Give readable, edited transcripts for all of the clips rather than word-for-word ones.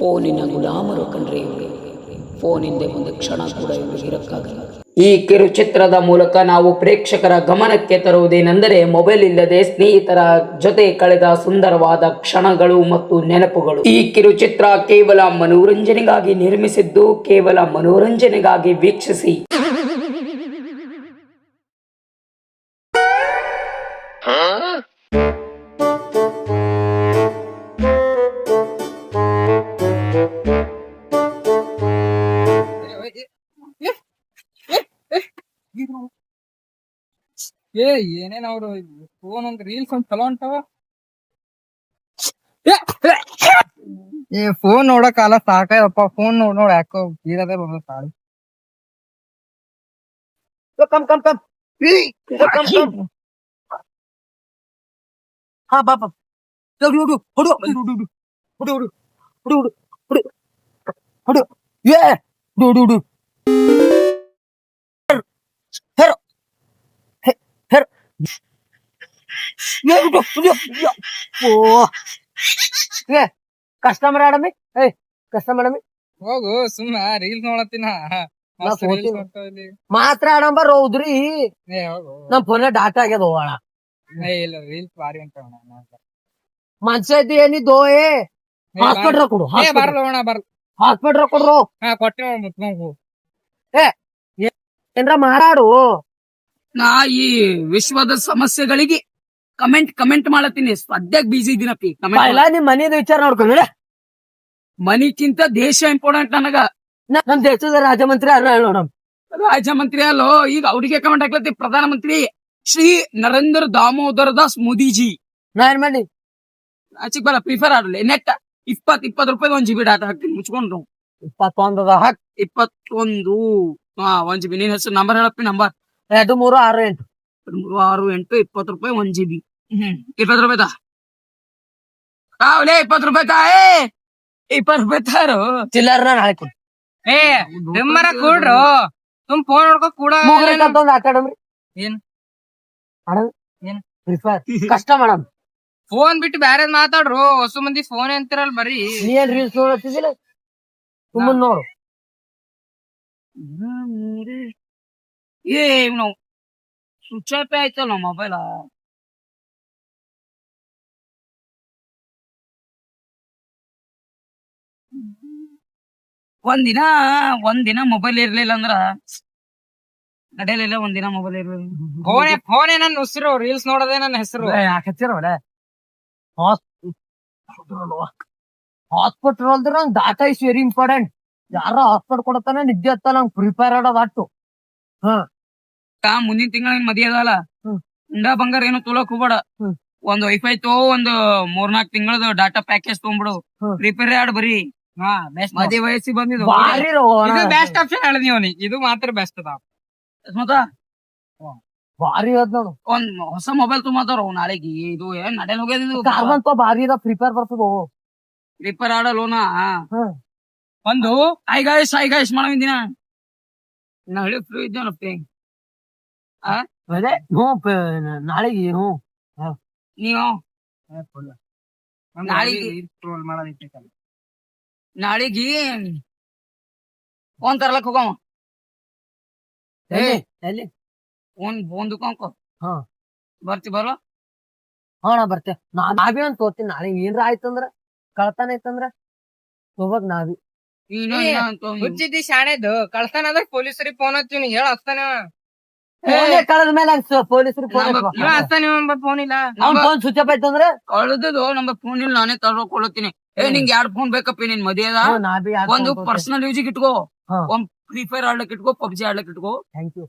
ಫೋನಿನ ಗುಲಾಮರು ಕಂಡ್ರೆ ಇವರು. ಫೋನಿಂದ ಒಂದು ಕ್ಷಣ ಕೂಡ ಇವರು ಇರಕ್ಕಾಗಲ್ಲ. ಈ ಕಿರುಚಿತ್ರದ ಮೂಲಕ ನಾವು ಪ್ರೇಕ್ಷಕರ ಗಮನಕ್ಕೆ ತರುವುದೇನೆಂದರೆ, ಮೊಬೈಲ್ ಇಲ್ಲದೆ ಸ್ನೇಹಿತರ ಜೊತೆ ಕಳೆದ ಸುಂದರವಾದ ಕ್ಷಣಗಳು ಮತ್ತು ನೆನಪುಗಳು. ಈ ಕಿರುಚಿತ್ರ ಕೇವಲ ಮನೋರಂಜನೆಗಾಗಿ ನಿರ್ಮಿಸಿದ್ದು, ಕೇವಲ ಮನೋರಂಜನೆಗಾಗಿ ವೀಕ್ಷಿಸಿ. ಏನೇನ್ ಅವ್ರು ಫೋನ್ ಒಂದ್ ರೀಲ್ಸ್ ಒಂದ್ ಚಲೋ ಹೊಂಟವ. ಫೋನ್ ನೋಡಕ್ ಕಾಲ ಸಾಕಾಯಪ್ಪ. ಫೋನ್ ನೋಡ್ ಯಾಕೋ ಬೀರದೇ ಬರೋದು ತಾಳಿ. ಕಮ್ ಕಮ್ ಕಮ್ ಹಾ ಬಾಪ ಹುಡು ಹುಡು ಹುಡು ಹುಡು ಹುಡು ಹುಡು ಹುಡು ಹುಡು ಹುಡು ಹುಡು ಏ ಹುಡು ಹುಡು ಹೆರೋ ಹೆರೋ ಕಸ್ಟಮರ್ ಆಡಮಿ ಕಸ್ಟಮರ್ ಆಡಮಿ ಹೋಗು ಸುಮ್ಮ ರೀಲ್ಸ್ ನೋಡತ್ತಿನ ಮಾತ್ರ ಆಡಂಬರ್ ಹೌದ್ರಿ. ನಮ್ ಫೋನ್ ಡಾಟಾ ಆಗ್ಯದ ಹೋಗೋಣ. ಇಲ್ಲ ರೀಲ್ಸ್ ಬಾರಿ ಅಂತ ಮನ್ಸ ಐತಿ ಏನಿದ್ದು ಹಾಸ್ಪಿಟ್ಲ್ ಕೊಡು. ಬರ್ಲೋಣ ಬರ್ಲ ಹಾಸ್ಪಿಟ್ಲ್ ಕೊಡ್ರು ಕೊಟ್ಟೆ ಮುತ್ಕೊಂಡ್ ಏನ್ರ ಮಾರಾಡು. ನಾ ಈ ವಿಶ್ವದ ಸಮಸ್ಯೆಗಳಿಗೆ ಕಮೆಂಟ್ ಮಾಡತ್ತೀನಿ. ಸದ್ಯಕ್ ಬಿಸಿ ಇದೀನಪ್ಪಿ. ಇಲ್ಲ ನಿಮ್ ಮನೇದ ವಿಚಾರ ನೋಡ್ಕೊಂಡ್ರೆ ಮನಿಕ್ಕಿಂತ ದೇಶ ಇಂಪಾರ್ಟೆಂಟ್ ನನಗ. ನಮ್ ದೇಶದ ರಾಜಮಂತ್ರಿ ನೋಡಮ್. ರಾಜಮಂತ್ರಿ ಅಲ್ಲೋ ಈಗ ಅವ್ರಿಗೆ ಕಮೆಂಟ್ ಹಾಕ್ಲತ್ತಿ. ಪ್ರಧಾನಮಂತ್ರಿ ಶ್ರೀ ನರೇಂದ್ರ ದಾಮೋದರ ದಾಸ್ ಮೋದಿಜಿ. ನಾ ಏನ್ ಮಾಡಿ ಆಚಿಕ್ ಬರ ಪ್ರಿಫರ್ ಆಡಲಿ. ನೆಟ್ 20 ರೂಪಾಯಿ 1 GB ಡಾಟಾ ಹಾಕ್ತೀನಿ ಮುಚ್ಕೊಂಡ್ರು. 21 ಹಾಕ್ 21 1 GB. ನೀನ್ ಹೆಸರು ನಂಬರ್ ಹೇಳಪ್ಪಿ. ನಂಬರ್ 2368 2368 20 ರೂಪಾಯಿ 1 GB. 20 ರೂಪಾಯಿ ತಾ ಕಾವಲೇ 20 ರೂಪಾಯಿ ತಾ 20 ರೂಪಾಯಿ ತಾರು ಚಿಲ್ಲರ್ ನಾಳೆ ಕೊಡು. ನಿಮ್ಮರ ಕೂಡ್ರು ಸುಮ್ ಫೋನ್ ನೋಡ್ಕೊ ಕೂಡ ಆಟ ಆಡಮ್ರಿ. ಏನ್ ಏನ್ ಪ್ರಿಫರ್ ಕಷ್ಟ ಮಾಡಮ್. ಫೋನ್ ಬಿಟ್ಟು ಬ್ಯಾರೆ ಮಾತಾಡ್ರು. ಹೊಸ ಮಂದಿ ಫೋನ್ ಅಂತಿರಲ್ ಬರೀ. ನೀ ಏನ್ ರೀಲ್ಸ್ ನೋಡತ್ತಿದಿಲ್ಲ ಸುಮ್ಮನ್ ನೋಡು. ನಾವು ಸ್ವಿಚ್ ಆಫ್ ಆಯ್ತಲ್ಲ ಮೊಬೈಲ್. ಒಂದಿನ ಮೊಬೈಲ್ ಇರ್ಲಿಲ್ಲ ಅಂದ್ರ ನಡೆಯಲಿಲ್ಲ. ಒಂದಿನ ಮೊಬೈಲ್ ಇರ್ಲಿಲ್ಲ. ಫೋನ್ ನನ್ನ ಹೆಸರು ರೀಲ್ಸ್ ನೋಡೋದೇ ನನ್ನ ಹೆಸರು. ಹಾಸ್ಪಿಟಲ್ ಅಂದ್ರೆ ಡಾಟಾ ಇಸ್ ವೆರಿ ಇಂಪಾರ್ಟೆಂಟ್. ಯಾರ ಹಾಸ್ಪಿಟಲ್ ಕೊಡತಾನೆ ನಿದ್ದೆ ಹತ್ತ ನಂಗೆ ಪ್ರಿಪೇರ್ ಆಡೋದು ಅಟ್ಟು. ಮುಂದಿನ ತಿಂಗಳ ಮದಿ ಅದಲ್ಲ. ಇಂಡ ಬಂಗಾರ ಏನು ತೊಲಕ್ ಹೋಗ್ಬೇಡ. ಒಂದ್ ವೈಫೈ ತೋ, ಒಂದು 3-4 ತಿಂಗಳದ ಡಾಟಾ ಪ್ಯಾಕೇಜ್ ತಗೊಂಡ್ಬಿಡು. ಪ್ರಿಪೇರ್ ಆಡ್ ಬರೀ. ಮದಿ ವಯಸ್ಸಿಗೆ ಬಂದಿದ್ದು ಬೆಸ್ಟ್ ಆಪ್ಷನ್ ಹೇಳಿದ್ವಿ ಅವನಿಗೆ. ಇದು ಮಾತ್ರ ಬೆಸ್ಟ್ ಅದ ಮತ್ತ ಭಾರಿ ಅದ್ ನೋಡು. ಒಂದ್ ಹೊಸ ಮೊಬೈಲ್ ತುಂಬತಾರ ನಾಳೆಗೆ. ಇದು ಏನ್ ನಡೆಯಲ್ ಹೋಗ್ಯದ. ಕಾರ್ಬನ್ ಭಾರಿ ಅದ ಪ್ರಿಪೇರ್ ಬರ್ತದ. ಪ್ರಿಪೇರ್ ಆಡಲ್ಲೋನಾ ಒಂದು ಐಗಾಯ್ಸ್ ಮಾಡವಿನ ನಾಳೆ ಫ್ರೀ ಇದ್ದೇನಪ್ಪಿ. ನಾಳೆಗೆ ನೀವು ನಾಳೆಗೆ ಫೋನ್ ತರ್ಲಕ್ ಹೋಗವ. ಫೋನ್ ದುಕಾನ್ಕೋ ಬರ್ತಿ ಬರೋ. ಹಾ ನಾ ಬರ್ತೇವೆ. ನಾವೇ ಅಂತ ತೋತೀನಿ. ನಾಳೆ ಏನ್ರ ಆಯ್ತಂದ್ರ ಕಳ್ತಾನ ಐತಂದ್ರ ಹೋಗ್ಬೇಕ್ ನಾವಿ. ಹುಚ್ಚಿದ್ದಿ ಶಾಣೆದು ಕಳ್ತಾನ ಅದ ಪೊಲೀಸರಿಗೆ ಫೋನ್ ಹಚ್ಚಿನಿ ಹೇಳ ಹಚ್ತಾನ. ಕಳೆದ ಮೇಲೆ ಪೊಲೀಸರು ಫೋನ್ ಇಲ್ಲ. ಫೋನ್ ಸ್ವಿಚ್ ಆಫ್ ಆಯ್ತಂದ್ರ ಕಳೆದದು ನಮ್ಮ ಫೋನ್ ಇಲ್ಲ. ನಾನೇ ತರ್ಕೊಳತ್ತೀನಿ. ನಿಂಗೆ 2 ಫೋನ್ ಬೇಕಪ್ಪಿ. ನಿನ್ ಮದಿ ಅದ. ಒಂದು ಪರ್ಸನಲ್ ಯೂಸಿಗೆ ಇಟ್ಕೋ, ಒಂದ್ ಫ್ರೀ ಫೈರ್ ಆಡ್ಲಕ್ ಇಟ್ಕೋ, ಪಬ್ಜಿ ಆಡ್ಲಕ್ ಇಟ್ಕೋ. Thank you.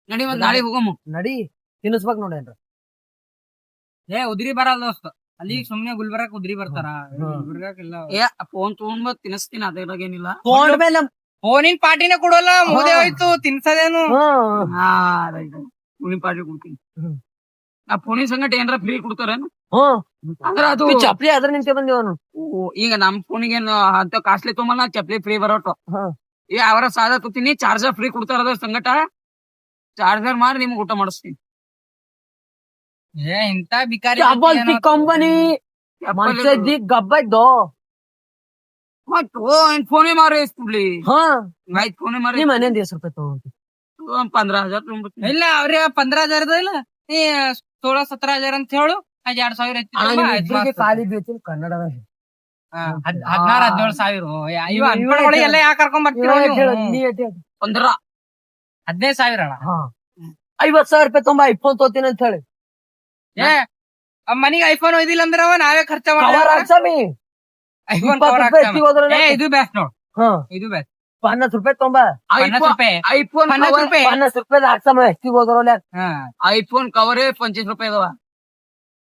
ನಡಿ ಮತ್ ನಾಳೆ ಹೋಗಮ್ಮ. ನಡಿ ತಿನ್ನಿಸ್ಬೇಕ್ ನೋಡೇನ್ರ. ಉದ್ರಿ ಬರಲ್ಲ ದೋಸ್ತ. ಅಲ್ಲಿ ಸುಮ್ನೆ ಗುಲ್ಬರ್ಗಕ್ ಉದ್ರಿ ಬರ್ತಾರ. ಫೋನ್ ತಗೊಂಡ್ ತಿನ್ನಿಸ್ತೀನಿ. ಅದ್ರಾಗೇನಿಲ್ಲ. ಫೋನಿನ ಪಾಟಿನ ಕೊಡೋಲ್ಲ. ಮುದೆ ಹೋಯ್ತು ತಿನ್ಸದೇನು. ಫೋನಿನ ಪಾಟಿ ಕೊಡ್ತೀನಿ. ಆ ಫೋನಿನ ಸಂಗಟ ಏನಾರ ಫ್ರೀ ಕೊಡ್ತಾರೇನು? ಅಂದ್ರ ಅದು ಚಪ್ಲಿ ಅದ್ರ ನಿಂತೆ ಬಂದಿವನು. ಈಗ ನಮ್ ಫೋನಿಗೆ ಅಂತ ಕಾಸ್ಟ್ಲಿ ತೊಗೊಂಬಲ್ಲ. ಚಪ್ಲಿ ಫ್ರೀ ಬರೋಟು. ಅವರ ಸಾದ ತೊತೀನಿ. ಚಾರ್ಜರ್ ಫ್ರೀ ಕೊಡ್ತಾರ ಅದ್ರ ಸಂಗಟ. ಚಾರ್ಜರ್ ಮಾಡಿ ನಿಮ್ಗೆ ಊಟ ಮಾಡಿಸ್ತೀನಿ. ಇಂತ ಬಿಕಾರಿ ಕಂಪನಿ ಗಬ್ಬ ಇದ್ದೋ ಮತ್ ಫೋನೇ ಮಾರು ಇಸ್ಬಿಡ್ಲಿ ಹಾ ಆಯ್ತು ಫೋನೇ ಮಾರು ನಿಮ್ ಮನೆಯಿಂದ ಎಷ್ಟು ರೂಪಾಯಿ ತಗೊಂಡ್ರಿ 15,000 ತೊಗೊಂಡ್ಬಿಡ್ತೀನಿ. ಇಲ್ಲ ಅವ್ರಿಗೆ 15,000 ಇಲ್ಲ ನೀ 16-17,000 ಅಂತ ಹೇಳು ಅದ್ 2,000 ಹೆಚ್ಚು ತಗೊಂಬಾ, ಆಯ್ತ್ ಮಸ್ತ್. ಖಾಲಿ ಬೀಳ್ತೀನಿ ಕನ್ನಡದಾಗ 16,000-17,000 ಇವ್ ಅನ್ಪಡ್ಗಳಿಗೆಲ್ಲ ಯಾಕೆ ಕರ್ಕೊಂಡ್ ಬರ್ತೀರೋ ನೀವು? 15 15,000 ಅಣ್ಣ. ಹಾ 50,000 ರೂಪಾಯಿ ತೊಂಬ ಐಫೋನ್ ತೋತೀನಿ ಅಂತ ಹೇಳಿ ಏ ಮನಿಗೆ ಐಫೋನ್ ಒಯ್ದಿಲ್ಲ ಅಂದ್ರೆ ಅವ ನಾವೇ ಖರ್ಚ ಕವರ್ ಹಾಕ್ಸಮಿ ಐಫೋನ್ 20 ರೂಪಾಯಿ ಎತ್ತಿಗೆ ಹೋದ್ರೆ ಇದು ಬೆಸ್ಟ್ ನೋಡ್, ಹಾ ಇದು ಬೆಸ್ಟ್. 50 ರೂಪಾಯಿ ತೊಂಬ 50 ರೂಪಾಯಿ ಐಫೋನ್ 50 ರೂಪಾಯಿ 50 ರೂಪಾಯಿ ಹಾಕ್ಸಮ ಎತ್ತಿಗೆ ಹೋದ್ರಲ್ಲ ಹಾ ಐಫೋನ್ ಕವರೇ 25 ರೂಪಾಯಿ ಅದಾವ.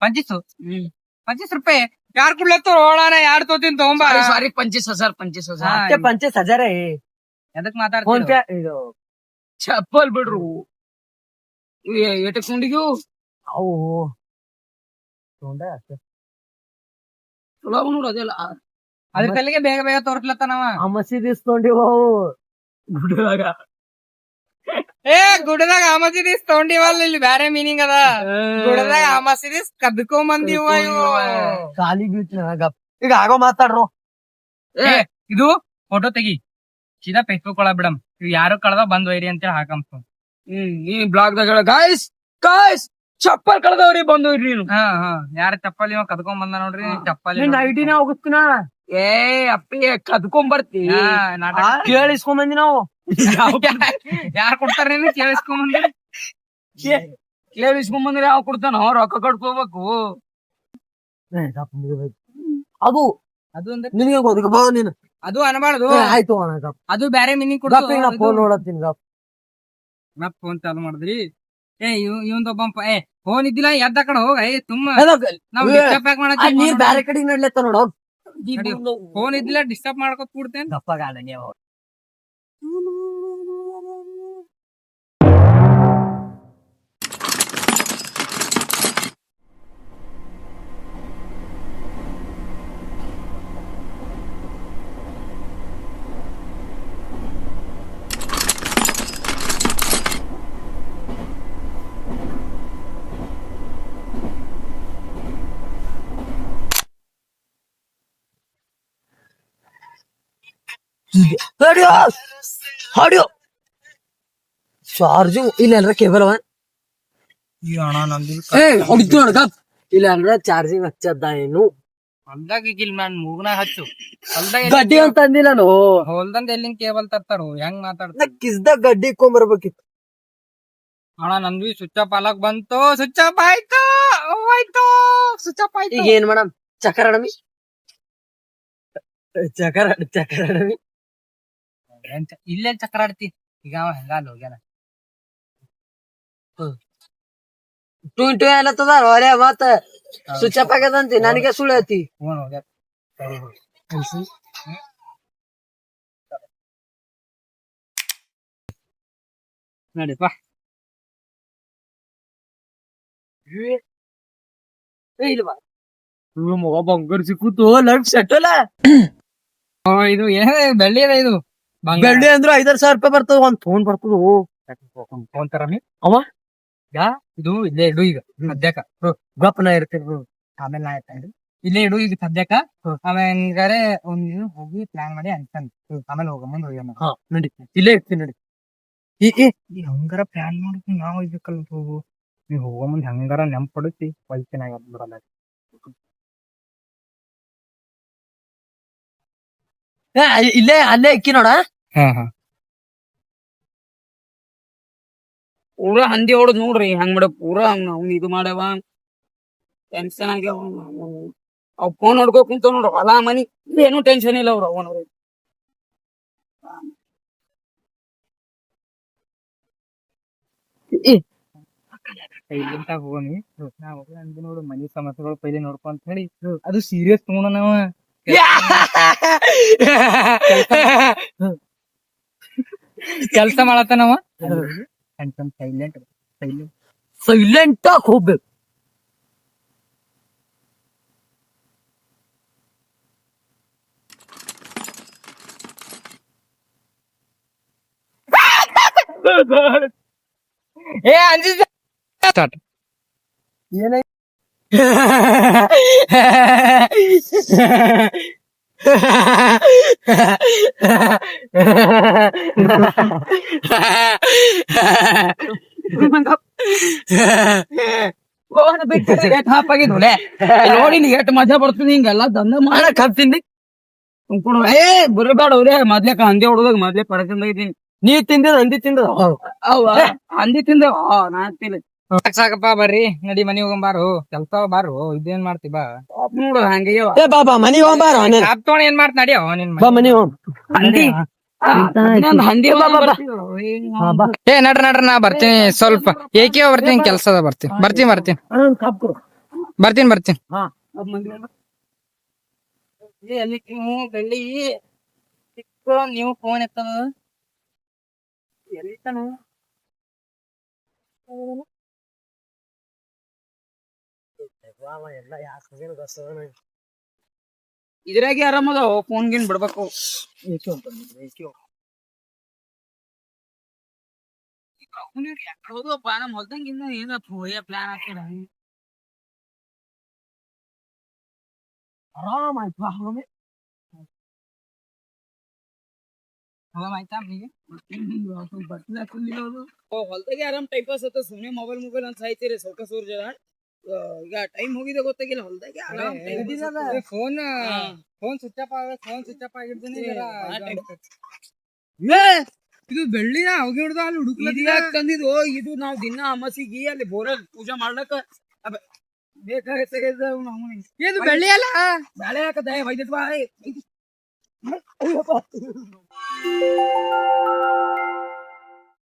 25 ರೂಪಾಯಿ ಯಾರ್ ಕುಡ್ಲತ್ತೋ ಓಡಾನ ಯಾರ್ ತೋತೀನಿ ತಗೊಂಬಾ. ಸಾರಿ 25,000 25,000 ಹಾ. 50,000 ಎದಕ್ ಫೋನ್ ಮಾತಾಡ್ತೀನಿ ಪೇ ಇದು ಚಪ್ಪಲ್ ಬಿಡ್ರು ಏಟಕ್ ಕೊಂಡಿಗ್ಯೂ ಅವು ತೊಂಡೆ ಅಷ್ಟೇ ಚಲೋ ಅವ ನೋಡು ಅದೆಲ್ಲ. ಅದ್ರ ತಲೆಗೆ ಬೇಗ ಬೇಗ ತೋರ್ಸ್ಲತ್ತಾನವ. ಆ ಮಸೀದಿ ಇಸ್ಕೊಂಡಿವ ಅವು ಗುಡ್ಡದಾಗ ಏ ಗುಡದಾಗ ಆ ಮಸೀದಿಸ್ ತಗೊಂಡಿವಲ್ಲ, ಇಲ್ಲಿ ಬ್ಯಾರೆ ಮೀನಿಂಗ್ ಅದ. ಗುಡದಾಗ ಆ ಮಸೀದಿಸ್ ಕದ್ಕೊಂಡ್ ಬಂದಿವ ಇವು. ಖಾಲಿ ಬೀಳ್ತೀನಿ ಗಪ್ ಈಗ ಆಗೋ ಮಾತಾಡ್ರು ಏ ಇದು ಫೋಟೋ ತೆಗಿ ಸೀದಾ ಫೇಸ್ಬುಕ್ ಒಳಗ್ ಬಿಡಮ್. ಇವ್ ಯಾರು ಕಳ್ದ ಬಂದ್ ಒಯ್ರಿ ಅಂತೇಳಿ ಹಾಕಂತ. ನೀ ಬ್ಲಾಗ್ ದಾಗ ಗಾಯ್ಸ್ ಗಾಯ್ಸ್ ಚಪ್ಪಲ್ ಕಳ್ದವ್ರಿ ಬಂದು ನೀನು. ಹಾ ಯಾರ ಚಪ್ಪಲಿ ಇವ ಕದ್ಕೊಂಡ್ ಬಂದ ನೋಡ್ರಿ ಚಪ್ಪಲಿ. ನಿನ್ ಐಡಿನ ಹೋಗುತ್ತಿನ ಏ ಅಪ್ಪಿ ಕದ್ಕೊಂಡ್ ಬರ್ತಿ ಹಾ, ನಾಟಕ. ಕೇಳಿಸ್ಕೊಂಡ್ ಬಂದಿ ನಾವು ಯಾರ್ ಕೊಡ್ತಾರ ನೀನು ಕೇಳಿಸ್ಕೊಂಡ್ ಬಂದ್ರಿ. ಕೇಳಿಸ್ಕೊಂಡ್ ಬಂದ್ರೆ ಯಾವ ಕೊಡ್ತಾನ ರೊಕ್ಕ ಕಟ್ಕೋಬೇಕು. ಅದು ಅದು ಅಂದ್ರೆ ನಿನಗೆ ಗೊತ್ತ ಬಾ ನೀನು ಅದು ಅನ್ಬಾರ್ದು, ಆಯ್ತು ಅಣ್ಣ ಗಪ್ ಅದು ಬ್ಯಾರೆ ಮೀನಿಂಗ್ ಗಪ್ ಈಗ ನಾ ಫೋನ್ ನೋಡತ್ತೀನಿ ಗಪ್ ಫೋನ್ ಚಾಲು ಮಾಡಿದ್ರಿ. ಏ ಇವಂದೊಬ್ಬ ಫೋನ್ ಇದ್ದಿಲ್ಲ ಎದ್ದ ಕಡೆ ಹೋಗ. ತುಂಬ ನಾವ್ ಡಿಸ್ಟರ್ಬ್ ಯಾಕೆ ನೀರ್ ಮಾಡತ್ತೀವಿ? ಬ್ಯಾರೆ ಕಡೆಗೆ ನಡ್ಲತ್ತ ನೋಡು ಫೋನ್ ಇದ್ದಿಲ್ಲ ಡಿಸ್ಟರ್ಬ್ ಮಾಡ್ಕೊತ ಕೂಡ್ತೇನ್. ಗಪ್ಪಗಾಲ ನೀವು ಹಾಡಿಯೋ ಚಾರ್ಜಿಂಗ್ ಇಲ್ಲ ಅಂದ್ರೆ ಕೇಬಲ್ ಅವ ಹೊಡಿತು ನೋಡ ಗಪ್ ಇಲ್ಲ ಅಂದ್ರೆ ಚಾರ್ಜಿಂಗ್ ಹಚ್ಚದ್ದ ಏನು ಹೊಲ್ದಾಗ ಈಗಿಲ್ ನಾನ್ ಮೂಗ್ನಾಗ ಹಚ್ಚು. ಹೊಲ್ದಾಗ ಗಡ್ಡಿ ಅಂತ ಅಂದಿಲ್ಲ ನಾನು ಹೊಲ್ದಂದ ಎಲ್ಲಿಂದ ಕೇಬಲ್ ತರ್ತಾರು ಹೆಂಗ್ ಮಾತಾಡ್ತಾರ. ಕಿಸ್ದಾಗ ಗಡ್ಡಿ ಇಕ್ಕೊಂಬರ್ಬೇಕಿತ್ತು ಅಣ್ಣ ನಂದು ಸ್ವಿಚ್ ಆಫ್ ಅಲಾಕ್ ಬಂತು. ಸ್ವಿಚ್ ಆಫ್ ಆಯ್ತು ಹೋಯ್ತು ಸ್ವಿಚ್ ಆಫ್ ಆಯ್ತು. ಈಗ ಏನ್ ಮೇಡಮ್ ಚಕರ ಅಡಮಿ ಚಕರ ಅಡಮಿ ಇಲ್ಲೇ ಚಕ್ರ ಆಡ್ತಿ ಈಗ ಅವ ಹೆಂಗಾಲ್ ಹೋಗ್ಯಾನ. ಟೂ ಏನತ್ತದ ಒಲೆ ಮತ್ತ ಸ್ವಿಚ್ ಅಪ್ ಆಗ್ಯದಂತಿ ನನಗೆ ಸುಳ್ಳು ಐತಿ ಫೋನ್ ಹೋಗ್ಯಾರ. ನಡಿಪಾ ಇಲ್ವಾ ಮಗ ಬಂಗಾರ ಸಿಕ್ಕುತ್ತು ಲೈಫ್ ಸೆಟಲ್ ಇದು ಏನ ಬೆಳ್ಳಿ ಅದ ಇದು ಬೆಳ್ಳಿ ಅಂದ್ರೆ 5,000 ರೂಪಾಯಿ ಬರ್ತದ ಒಂದ್ ಫೋನ್ ಬರ್ತದ ಫೋನ್ ತರಮಿ ಅವ ಇದು ಇಲ್ಲೇ ಇಡು ಈಗ ಸದ್ಯಕ್ಕ. ಗಪ್ಪನ ಇರ್ತೀನಿ ಆಮೇಲೆ ನಾ ಆಯ್ತು ಇಲ್ಲೇ ಇಡು ಈಗ ಸದ್ಯಕ್ಕ. ಆಮೇಲೆ ಹೆಂಗಾರೆ ಒಂದ್ ಹೋಗಿ ಪ್ಲಾನ್ ಮಾಡಿ ಅನ್ಸನ್ ಆಮೇಲೆ ಹೋಗ ಮುಂದ್ ಹೋಗ್ಯಾನ. ಹಾ ನಡಿ ಇಲ್ಲೇ ಇರ್ತೀನಿ ನಡಿ ಈ ಹಂಗಾರ ಪ್ಲಾನ್ ಮಾಡ್ತೀನಿ ನಾವ್ ಹೋಗ್ಬೇಕಲ್ಲ ಹೋಗು. ನೀವ್ ಹೋಗೋ ಮುಂದ್ ಹಂಗಾರ ನೆಂಪಡುತ್ತಿ ಒಳ್ತಿನಾಗ ಬಿಡಲ್ಲ. ಇಲ್ಲೇ ಅಲ್ಲೇ ಇಕ್ಕಿ ನೋಡ ಪೂರಾ ಹಂದಿ ಹೊಡದ್ ನೋಡ್ರಿ ಹಂಗ್ ಮಾಡ ಪೂರಾ ಅವ್ನ ಇದು ಮಾಡ್ಯಾವ ಟೆನ್ಷನ್ ಆಗ್ಯಾವ. ಅವ್ ಫೋನ್ ನೋಡ್ಕೋ ಕುಂತ ನೋಡ್ರ ಹೊಲ ಮನಿ ಏನು ಟೆನ್ಷನ್ ಇಲ್ಲ ಅವ್ರ ಅವನವ್ರಿ. ಇಲ್ಲಿಂತ ಹೋಗಿ ನೋಡು ಮನಿ ಸಮಸ್ಯೆಗಳು ಪೈಲೆ ನೋಡ್ಕೊ ಅಂತ ಹೇಳಿ ಅದು ಸೀರಿಯಸ್ ತಗೊಂಡ ನಾವ ಕೆಲ್ಸ ಮಾಡತ್ತ ನಾವ ಸೈಲೆಂಟ್ ಸೈಲೆಂಟ್ ಆಗಿ ಹೋಗ್ಬೇಕು ಏ ಅಂಜಿಸ ಸ್ಟಾರ್ಟ್ ನೋಡಿ ನೀ ಎಷ್ಟು ಮಜಾ ಬರ್ತದೆ ಹಿಂಗೆಲ್ಲ ದಂಧ ಮಾಡ ಕಲ್ತೀನಿ ಏ ಬರಬೇಡ ಅವ್ರೆ ಮೊದ್ಲೇ ಹಂದಿ ಹೊಡದಾಗ ಮೊದ್ಲೇ ಪರದಿಂದ ಇದ್ದೀನಿ. ನೀ ತಿಂದಿದ ಹಂದಿ ತಿಂದ ಅವ ಹಂದಿ ತಿಂದ ನಾ ತಿಲ್ಲ ಸಾಕಪ್ಪ ಬರ್ರಿ ನಡಿ ಮನಿ ಹೋಗಂಬಾರು ಕೆಲ್ಸ ಬಾರು ಇದೇನ್ ಮಾಡ್ತಿ ಬಾ ನೋಡು ಹಂಗೆ ಏ ಬಾಬಾ ಮನಿ ಹೋಗ್ಬಾರ ಆಪ್ ತೊಗೊಂಡ್ ಏನ್ ಮಾಡ್ತ ನಡಿ ನಿನ್ ಬಾ ಮನಿ ಹೋಗ್ ಹಂದಿ ಹಂದಿ ಏ ನಡ್ರ ನಾ ಬರ್ತೀನಿ ಸ್ವಲ್ಪ ಏಕೆ ಬರ್ತೀನಿ ಕೆಲ್ಸದ ಬರ್ತೀನಿ ಬರ್ತೀನಿ ಎಲ್ಲಿ ಬೆಳ್ಳಿ ನೀವು ಫೋನ್ ಎತ್ತದ ಎಲ್ಲಿತಾನು ಇದ್ರಾಗೆ ಆರಾಮದ ಫೋನ್ ಗಿನ್ ಬಿಡ್ಬೇಕು. ಹೌದಪ್ಪ ನಮ್ ಹೊಲ್ದಂಗಿಂದ ಏನ ಪ್ಲಾನ್ ಆಗ್ತದ ಆರಾಮ್ ಆಯ್ತು ಆಯ್ತಾ ಹೊಲ್ದಾಗೆ ಆರಾಮ್ ಟೈಮ್ ಪಾಸ್ ಆತ. ಸುಮ್ನೆ ಮೊಬೈಲ್ ಅಂತ ಸಾಯ್ತೀರಿ ಸೌಕ ಸೂರ್ ಜನ. ಈಗ ಟೈಮ್ ಹೋಗಿದೆ ಗೊತ್ತಾಗಿಲ್ಲ ಹೊಲ್ದಾಗೆ ಆರಾಮ್ ಫೋನ್ ಸ್ವಿಚ್ ಆಫ್ ಆಗಿರ್ತೀನಿ ಇದು ಬೆಳ್ಳಿನ ಹೋಗಿ ಹಿಡ್ದ ಅಲ್ಲಿ ಯಾಕೆ ತಂದಿದ್ದು ಇದು ನಾವ್ ದಿನ ಅಮಾಸಿಗೆ ಅಲ್ಲಿ ಬೋರಲ್ಲಿ ಪೂಜಾ ಮಾಡ್ಲಕ್ಕ ಬೇಕಾಗತ್ತೆ. ಇದು ಬೆಳ್ಳಿ ಅಲ್ಲ ಬಾಳೆ ಹಾಕದ ವೈದ್ಯ